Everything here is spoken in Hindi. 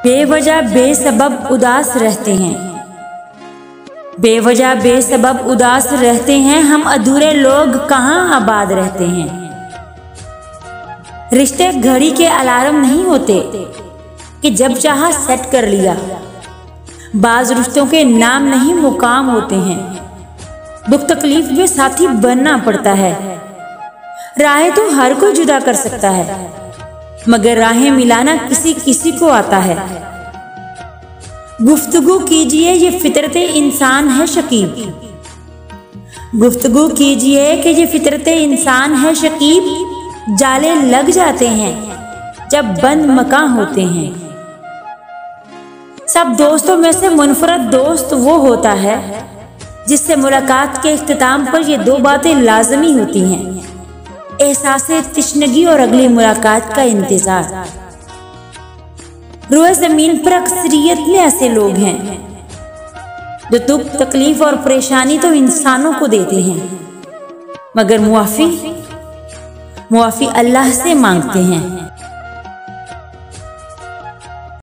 बेवजह बेसबब उदास रहते हैं, बेवजह बेसबब उदास रहते हैं, हम अधूरे लोग कहाँ आबाद रहते हैं। रिश्ते घड़ी के अलार्म नहीं होते कि जब चाहा सेट कर लिया, बाज रिश्तों के नाम नहीं मुकाम होते हैं। दुख तकलीफ में साथी बनना पड़ता है। राहें तो हर कोई जुदा कर सकता है, मगर राहें मिलाना किसी किसी को आता है। गुफ्तगू कीजिए ये फितरते इंसान है शकीब, गुफ्तगू कीजिए कि ये फितरते इंसान है शकीब। जाले लग जाते हैं जब बंद मकां होते हैं। सब दोस्तों में से मुनफरद दोस्त वो होता है जिससे मुलाकात के इख्तिताम पर ये दो बातें लाजमी होती हैं, एहसास तिश्नगी और अगली मुलाकात का इंतजार। रोए जमीन पर अक्सरियत में ऐसे लोग हैं जो दुख तकलीफ और परेशानी तो इंसानों को देते हैं, मगर मुआफ़ी अल्लाह से मांगते हैं।